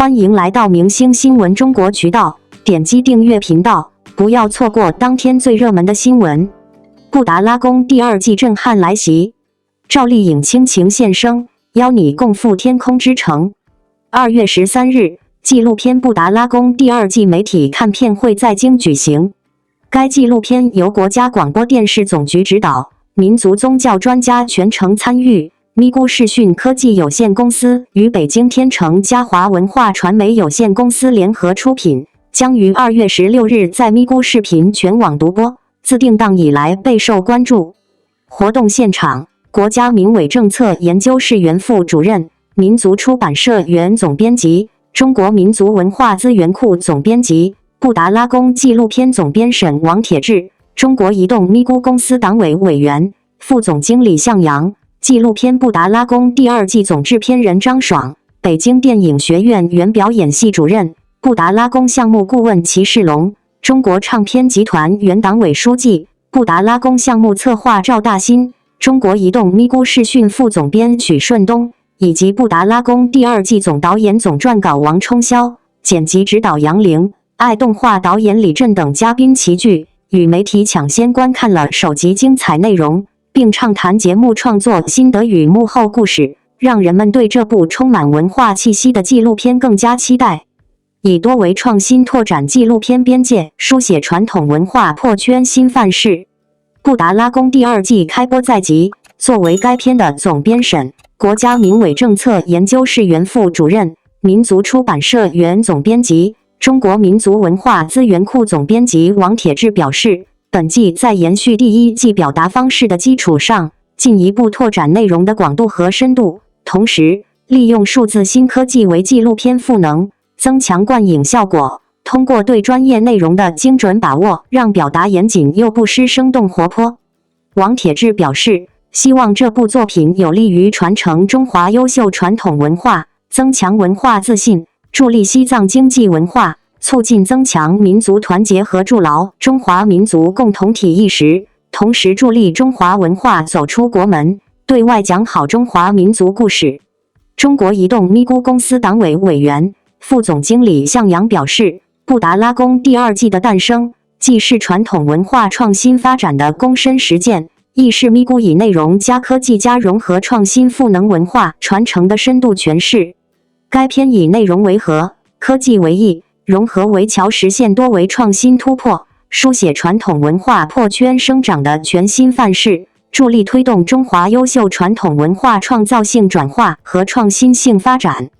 欢迎来到明星新闻中国渠道，点击订阅频道，不要错过当天最热门的新闻。布达拉宫第二季震撼来袭，赵丽颖倾情献声，邀你共赴天空之城。2月13日，纪录片《布达拉宫》第二季媒体看片会在京举行。该纪录片由国家广播电视总局指导，民族宗教专家全程参与。咪咕视讯科技有限公司与北京天成嘉华文化传媒有限公司联合出品，将于2月16日在咪咕视频全网独播，自定档以来备受关注。活动现场，国家民委政策研究室原副主任、民族出版社原总编辑、中国民族文化资源库总编辑、布达拉宫纪录片总编审王铁志、中国移动咪咕公司党委委员、副总经理向阳。纪录片《布达拉宫》第二季总制片人张爽，北京电影学院原表演系主任，布达拉宫项目顾问齐世龙，中国唱片集团原党委书记，布达拉宫项目策划赵大新，中国移动咪咕视讯副总编许顺东，以及布达拉宫第二季总导演总撰稿王冲霄，剪辑指导杨玲，爱动画导演李震等嘉宾齐聚，与媒体抢先观看了首集精彩内容，并畅谈节目创作心得与幕后故事，让人们对这部充满文化气息的纪录片更加期待。以多维创新拓展纪录片边界，书写传统文化破圈新范式。布达拉宫第二季开播在即，作为该片的总编审，国家民委政策研究室原副主任、民族出版社原总编辑、中国民族文化资源库总编辑王铁志表示，本季在延续第一季表达方式的基础上，进一步拓展内容的广度和深度，同时利用数字新科技为纪录片赋能，增强观影效果。通过对专业内容的精准把握，让表达严谨又不失生动活泼。王铁志表示，希望这部作品有利于传承中华优秀传统文化，增强文化自信，助力西藏经济文化，促进增强民族团结和筑牢中华民族共同体意识，同时助力中华文化走出国门，对外讲好中华民族故事。中国移动咪咕公司党委委员、副总经理向阳表示，布达拉宫第二季的诞生，既是传统文化创新发展的躬身实践，亦是咪咕以内容加科技加融合创新赋能文化传承的深度诠释。该片以内容为核，科技为翼，融合为桥，实现多维创新突破，书写传统文化破圈生长的全新范式，助力推动中华优秀传统文化创造性转化和创新性发展。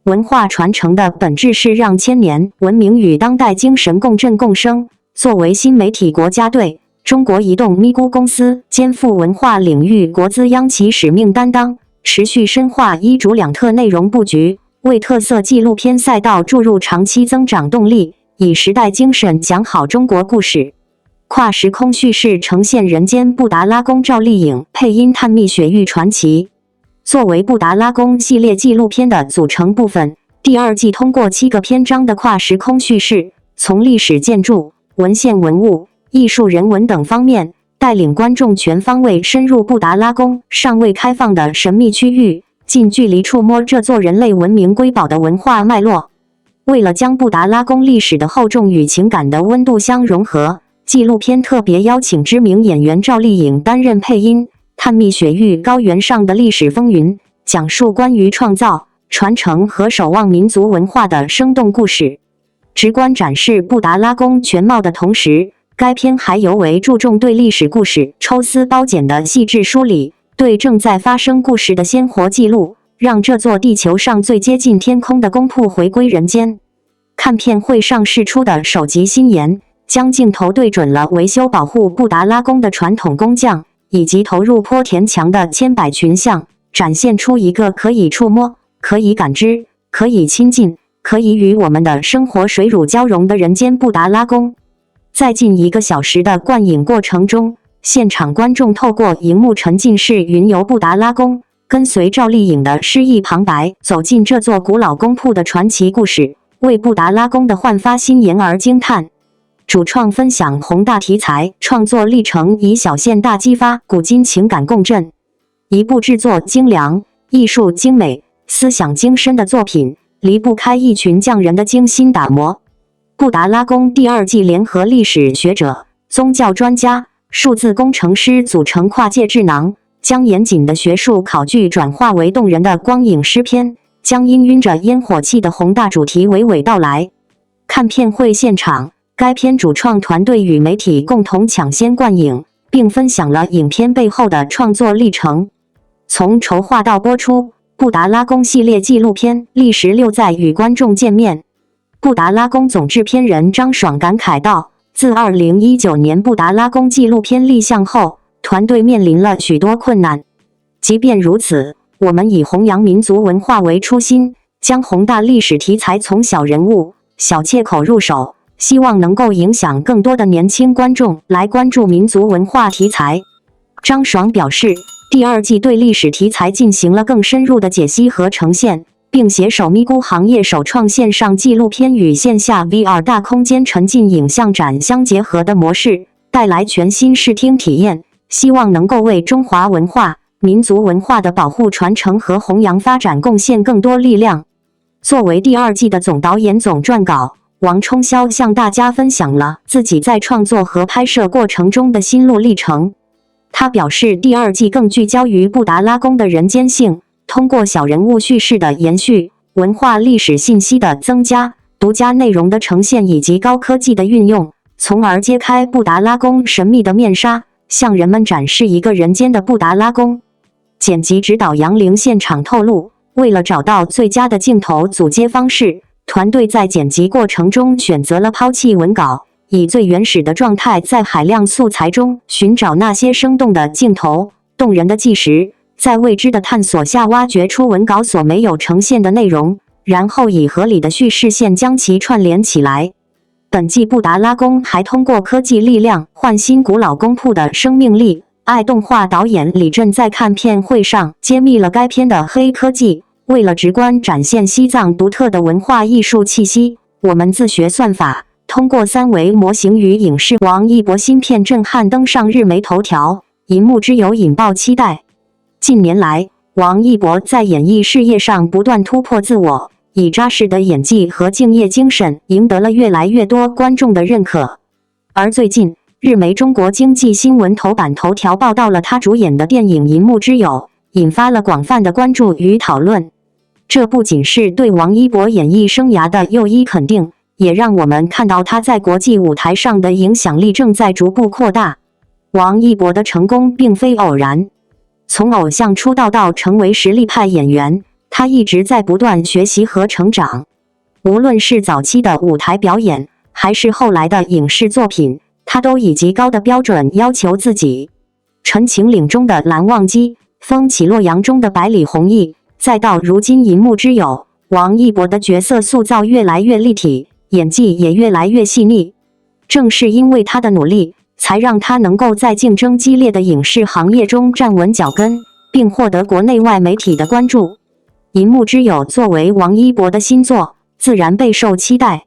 文化传承的本质是让千年文明与当代精神共振共生。作为新媒体国家队，中国移动咪咕公司肩负文化领域国资央企使命担当，持续深化一主两特内容布局，为特色纪录片赛道注入长期增长动力，以时代精神讲好中国故事。跨时空叙事呈现人间布达拉宫赵丽颖配音探秘雪域传奇。作为布达拉宫系列纪录片的组成部分，第二季通过7个篇章的跨时空叙事，从历史建筑、文献文物、艺术人文等方面，带领观众全方位深入布达拉宫尚未开放的神秘区域，近距离触摸这座人类文明瑰宝的文化脉络。为了将布达拉宫历史的厚重与情感的温度相融合，纪录片特别邀请知名演员赵丽颖担任配音，探秘雪域高原上的历史风云，讲述关于创造、传承和守望民族文化的生动故事。直观展示布达拉宫全貌的同时，该片还尤为注重对历史故事抽丝剥茧的细致梳理，对正在发生故事的鲜活记录，让这座地球上最接近天空的宫铺回归人间。看片会上释出的首集新言，将镜头对准了维修保护布达拉宫的传统工匠，以及投入坡田墙的千百群像，展现出一个可以触摸、可以感知、可以亲近、可以与我们的生活水乳交融的人间布达拉宫。在近1个小时的观影过程中，现场观众透过荧幕沉浸式云游布达拉宫，跟随赵丽颖的诗意旁白，走进这座古老宫铺的传奇故事，为布达拉宫的焕发新颜而惊叹。主创分享宏大题材创作历程，以小现大，激发古今情感共振。一部制作精良、艺术精美、思想精深的作品，离不开一群匠人的精心打磨。布达拉宫第二季联合历史学者、宗教专家、数字工程师组成跨界智囊，将严谨的学术考据转化为动人的光影诗篇，将氤氲着烟火气的宏大主题娓娓道来。看片会现场，该片主创团队与媒体共同抢先观影，并分享了影片背后的创作历程。从筹划到播出，布达拉宫系列纪录片历时6载与观众见面。布达拉宫总制片人张爽感慨道：“自2019年布达拉宫纪录片立项后，团队面临了许多困难。即便如此，我们以弘扬民族文化为初心，将宏大历史题材从小人物、小切口入手，希望能够影响更多的年轻观众来关注民族文化题材。”张爽表示，第二季对历史题材进行了更深入的解析和呈现，并携手咪咕行业首创线上纪录片与线下 VR 大空间沉浸影像展相结合的模式，带来全新视听体验，希望能够为中华文化、民族文化的保护传承和弘扬发展贡献更多力量。作为第二季的总导演总撰稿，王冲霄向大家分享了自己在创作和拍摄过程中的心路历程。他表示，第二季更聚焦于布达拉宫的人间性，通过小人物叙事的延续、文化历史信息的增加、独家内容的呈现以及高科技的运用，从而揭开布达拉宫神秘的面纱，向人们展示一个人间的布达拉宫。剪辑指导杨玲现场透露，为了找到最佳的镜头组接方式，团队在剪辑过程中选择了抛弃文稿，以最原始的状态在海量素材中寻找那些生动的镜头、动人的纪实，在未知的探索下挖掘出文稿所没有呈现的内容，然后以合理的叙事线将其串联起来。本季布达拉宫还通过科技力量焕新古老宫铺的生命力。爱动画导演李震在看片会上揭秘了该片的黑科技。为了直观展现西藏独特的文化艺术气息，我们自学算法，通过3维模型与影视王一博新片震撼登上日媒头条，银幕之友引爆期待。近年来，王一博在演艺事业上不断突破自我，以扎实的演技和敬业精神赢得了越来越多观众的认可。而最近，日媒中国经济新闻头版头条报道了他主演的电影《银幕之友》，引发了广泛的关注与讨论。这不仅是对王一博演艺生涯的又一肯定，也让我们看到他在国际舞台上的影响力正在逐步扩大。王一博的成功并非偶然，从偶像出道到成为实力派演员，他一直在不断学习和成长。无论是早期的舞台表演，还是后来的影视作品，他都以极高的标准要求自己。陈情岭中的蓝忘机，风起洛阳中的百里弘毅，再到如今银幕之友，王一博的角色塑造越来越立体，演技也越来越细腻。正是因为他的努力，才让他能够在竞争激烈的影视行业中站稳脚跟，并获得国内外媒体的关注。银幕之友作为王一博的新作，自然备受期待。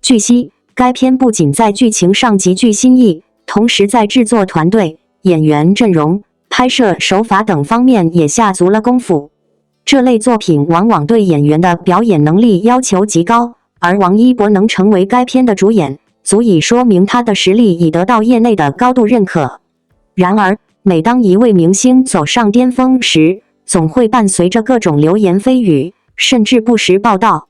据悉，该片不仅在剧情上极具新意，同时在制作团队、演员阵容、拍摄手法等方面也下足了功夫。这类作品往往对演员的表演能力要求极高，而王一博能成为该片的主演，足以说明他的实力已得到业内的高度认可。然而，每当一位明星走上巅峰时，总会伴随着各种流言蜚语，甚至不实报道。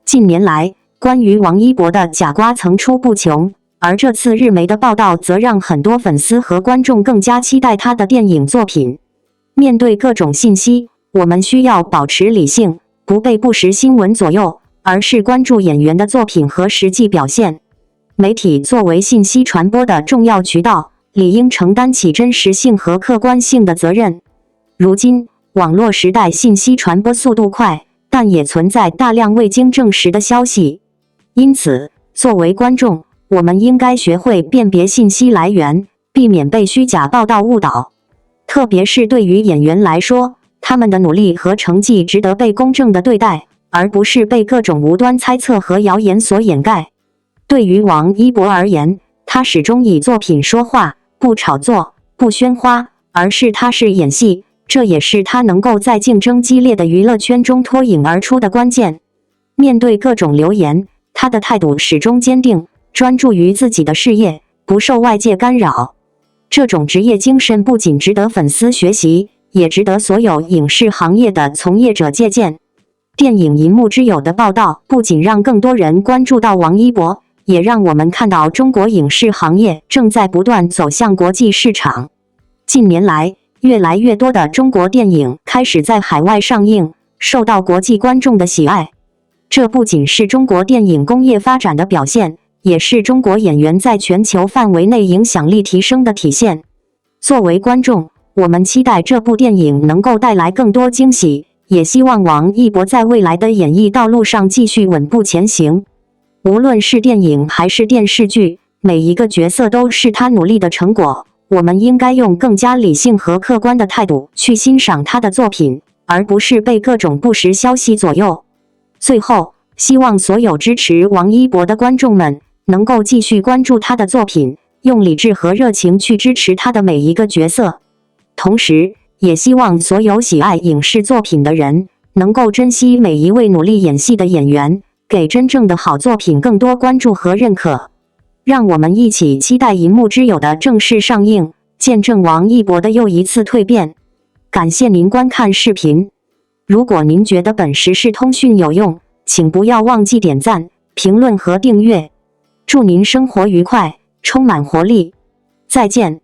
近年来，关于王一博的假瓜层出不穷，而这次日媒的报道则让很多粉丝和观众更加期待他的电影作品。面对各种信息，我们需要保持理性，不被不实新闻左右，而是关注演员的作品和实际表现。媒体作为信息传播的重要渠道，理应承担起真实性和客观性的责任。如今，网络时代信息传播速度快，但也存在大量未经证实的消息。因此，作为观众，我们应该学会辨别信息来源，避免被虚假报道误导。特别是对于演员来说，他们的努力和成绩值得被公正的对待，而不是被各种无端猜测和谣言所掩盖。对于王一博而言，他始终以作品说话，不炒作，不喧哗，而是踏实演戏，这也是他能够在竞争激烈的娱乐圈中脱颖而出的关键。面对各种流言，他的态度始终坚定，专注于自己的事业，不受外界干扰。这种职业精神不仅值得粉丝学习，也值得所有影视行业的从业者借鉴。电影《银幕之友》的报道不仅让更多人关注到王一博，也让我们看到中国影视行业正在不断走向国际市场。近年来，越来越多的中国电影开始在海外上映，受到国际观众的喜爱。这不仅是中国电影工业发展的表现，也是中国演员在全球范围内影响力提升的体现。作为观众，我们期待这部电影能够带来更多惊喜，也希望王一博在未来的演艺道路上继续稳步前行。无论是电影还是电视剧，每一个角色都是他努力的成果。我们应该用更加理性和客观的态度去欣赏他的作品，而不是被各种不实消息左右。最后，希望所有支持王一博的观众们能够继续关注他的作品，用理智和热情去支持他的每一个角色。同时，也希望所有喜爱影视作品的人能够珍惜每一位努力演戏的演员，给真正的好作品更多关注和认可。让我们一起期待《银幕之友》的正式上映，见证王一博的又一次蜕变。感谢您观看视频。如果您觉得本时事通讯有用，请不要忘记点赞、评论和订阅。祝您生活愉快，充满活力。再见。